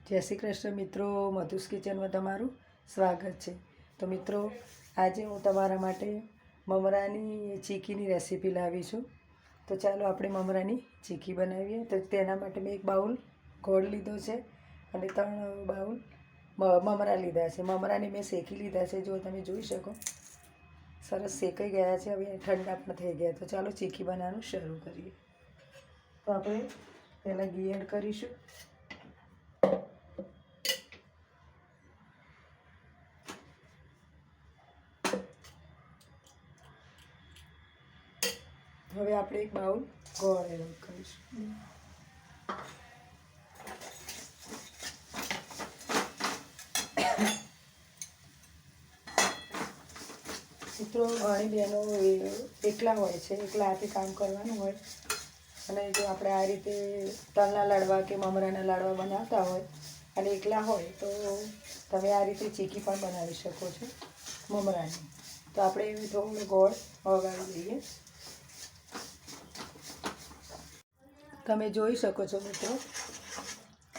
જય શ્રી કૃષ્ણ મિત્રો, મધુસ કિચનમાં તમારું સ્વાગત છે। તો મિત્રો, આજે હું તમારા માટે મમરાની ચીકીની રેસીપી લાવી છું। તો ચાલો આપણે મમરાની ચીકી બનાવીએ। તો તેના માટે મેં એક બાઉલ ગોળ લીધો છે અને 3 બાઉલ મમરા લીધા છે। મમરાને મેં શેકી લીધા છે, જો તમે જોઈ શકો સરસ શેકાઈ ગયા છે। હવે ઠંડા પણ થઈ ગયા। તો ચાલો ચીકી બનાવવાનું શરૂ કરીએ। તો આપણે પહેલાં ઘી એડ કરીશું। હવે આપણે એક બાઉલ ગોળ એડ કરીશું। મિત્રો, ઘણી બહેનો એકલા હોય છે, એકલા હાથે કામ કરવાનું હોય અને જો આપણે આ રીતે તલના લાડવા કે મમરાના લાડવા બનાવતા હોય અને એકલા હોય તો તમે આ રીતે ચીકી પણ બનાવી શકો છો મમરાની। તો આપણે થોડું ગોળ ઓગાળી દઈએ। તમે જોઈ શકો છો મિત્રો,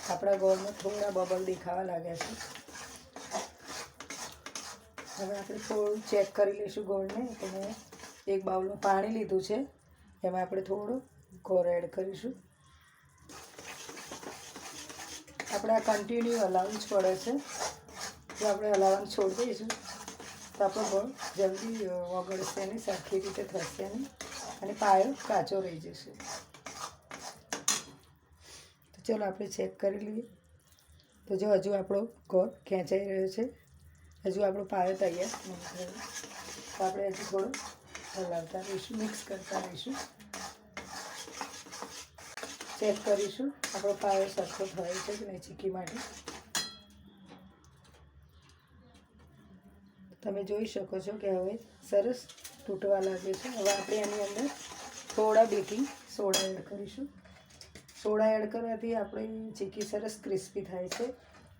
આપણા ગોળમાં થોડા બબલ દેખાવા લાગ્યા છે। હવે આપણે થોડું ચેક કરી લઈશું ગોળને। તો મેં એક બાઉલમાં પાણી લીધું છે, એમાં આપણે થોડું ગોળ એડ કરીશું। આપણે આ કન્ટિન્યુ હલાવવું જ પડે છે। જો આપણે હલાવવાનું છોડી દઈશું તો આપણો ગોળ જલ્દી ઓગળશે નહીં, સરખી રીતે થશે નહીં અને પાયો કાચો રહી જશે। તો ચાલો આપણે ચેક કરી લઈએ। તો જો હજુ આપણો ગોળ ખેંચાઈ રહ્યો છે, હજુ આપણો પાયો તૈયાર નહીં થયો। તો આપણે હજુ થોડું હલાવતા રહીશું, મિક્સ કરતા રહીશું, ચેક કરીશું આપણો પાયો સરખો થયો છે કે નહીં ચીકી માટે। તમે જોઈ શકો છો કે હવે સરસ તૂટવા લાગે છે। હવે આપણે એની અંદર થોડા બેકિંગ સોડા એડ કરીશું। સોડા એડ કરવાથી આપણી ચીકી સરસ ક્રિસ્પી થાય છે,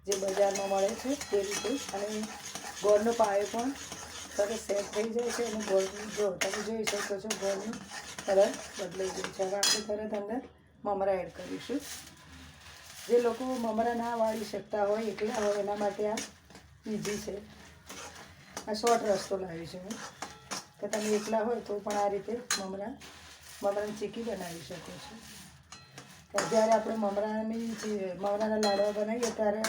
જે બજારમાં મળે છે તે રીતે। અને ગોળનો પાયો પણ સરસ સેટ થઈ જાય છે અને ગોળનું જો તમે જોઈ શકો છો ગોળનો કલર બદલાઈ ગયો છે। હવે આપણે તરત અંદર મમરા એડ કરીશું। જે લોકો મમરા ના વાળી શકતા હોય, એકલા હોય, એના માટે આ ઇઝી છે, આ શોર્ટ રસ્તો લાવી છે હું, કે તમે એકલા હોય તો પણ આ રીતે મમરાની ચીકી બનાવી શકો છો। જ્યારે આપણે મમરાના લાડવા બનાવીએ ત્યારે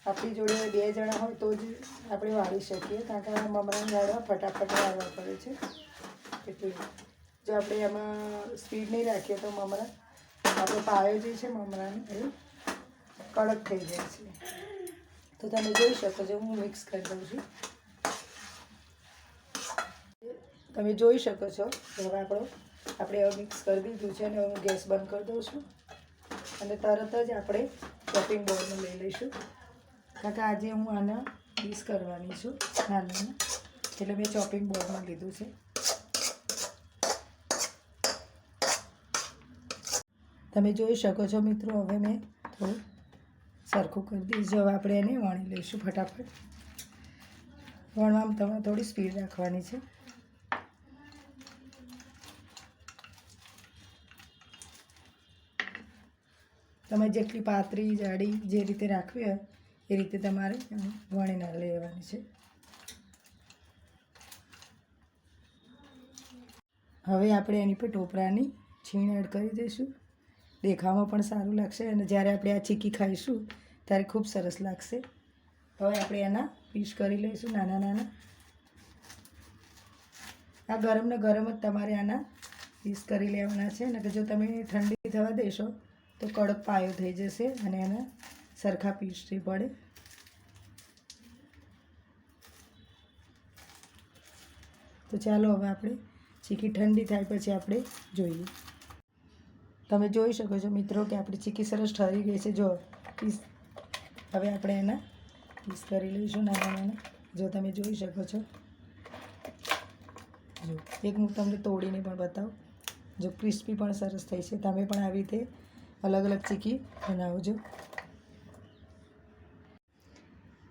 આપણી જોડે 2 જણા હોય તો જ આપણે વાળી શકીએ, કારણ કે આ મમરાના લાડવા ફટાફટ વાળવા પડે છે। એટલે જો આપણે એમાં સ્પીડ નહીં રાખીએ તો આપણો પાયો જે છે મમરાનો એ કડક થઈ જાય છે। તો તમે જોઈ શકો છો, હું મિક્સ કરી દઉં છું। તમે જોઈ શકો છો કે હવે આપણે હવે મિક્સ કરી દીધું છે અને હું ગેસ બંધ કરી દઉં છું અને તરત જ આપણે ચોપિંગ બોર્ડમાં લઈ લઈશું, કારણ કે આજે હું આના પીસ કરવાની છું નાના, એટલે મેં ચોપિંગ બોર્ડમાં લીધું છે। તમે જોઈ શકો છો મિત્રો, હવે મેં થોડું સરખું કરી દીધું। હવે આપણે એને વણી લઈશું ફટાફટ। વણવામાં તમારે થોડી સ્પીડ રાખવાની છે। તમે જેટલી પાતળી જાડી જે રીતે રાખવી હોય એ રીતે તમારે વણીને લેવાની છે। હવે આપણે એની પર ટોપરાની છીણ એડ કરી દઈશું। દેખાવામાં પણ સારું લાગશે અને જ્યારે આપણે આ ચીકી ખાઈશું ત્યારે ખૂબ સરસ લાગશે। હવે આપણે એના પીસ કરી લઈશું નાના નાના। આ ગરમને ગરમ જ તમારે આના પીસ કરી લેવાના છે, ને કે જો તમે ઠંડી થવા દેશો તો કડક પાયો થઈ જશે અને એના સરખા પીસ નહીં પડે। તો ચાલો હવે આપણે ચીકી ઠંડી થાય પછી આપણે જોઈએ। તમે જોઈ શકો છો મિત્રો કે આપણી ચીકી સરસ ઠરી ગઈ છે। જો પીસ હવે આપણે એના પીસ કરી લઈશું નાના નાના। જો તમે જોઈ શકો છો, જો એક હું તમને તોડીને પણ બતાવું, જો ક્રિસ્પી પણ સરસ થઈ છે। તમે પણ આવી રીતે અલગ અલગ ચીકી બનાવજો।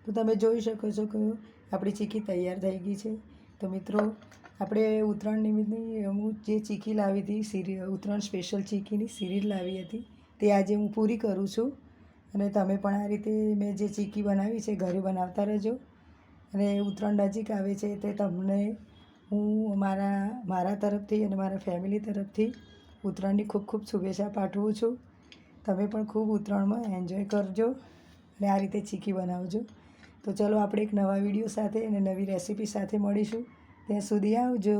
તો તમે જોઈ શકો છો કે આપણી ચીકી તૈયાર થઈ ગઈ છે। તો મિત્રો, આપણે ઉત્તરાયણ નિમિત્તની હું જે ચીકી લાવી હતી, ઉત્તરાયણ સ્પેશિયલ ચીકીની સિરીઝ લાવી હતી, તે આજે હું પૂરી કરું છું અને તમે પણ આ રીતે મેં જે ચીકી બનાવી છે ઘરે બનાવતા રહેજો. અને ઉત્તરાયણ નજીક આવે છે તે તમને હું મારા તરફથી અને મારા ફેમિલી તરફથી ઉત્તરાયણની ખૂબ ખૂબ શુભેચ્છા પાઠવું છું. તમે પણ ખૂબ ઉત્તરાયણમાં એન્જોય કરજો અને આ રીતે ચીકી બનાવજો. તો ચલો આપણે એક નવા વિડીયો સાથે અને નવી રેસીપી સાથે મળીશું. ત્યાં સુધી આવજો.